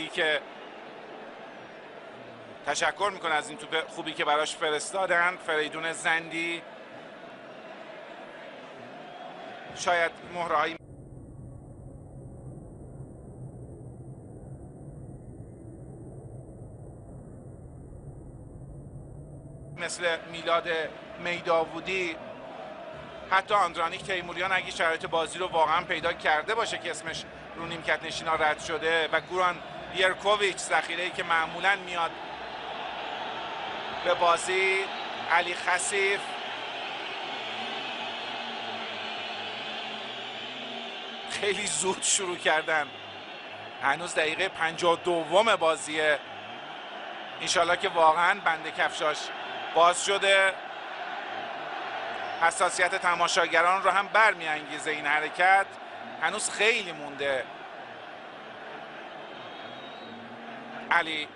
زندی که تشکر میکنه از این توپ خوبی که براش فرستادن. فریدون زندی شاید مهرهایی مثل میلاد میداودی، حتی آندرانیک تیموریان اگه شرایط بازی رو واقعا پیدا کرده باشه که اسمش رو نیمکت نشینا رد شده، و گوران بیرکوویچ ذخیره‌ای که معمولا میاد به بازی، علی خسیف، خیلی زود شروع کردن. هنوز دقیقه 52 بازیه. انشالله که واقعا بند کفشاش باز شده. حساسیت تماشاگران رو هم برمی‌انگیزه این حرکت. هنوز خیلی مونده. علی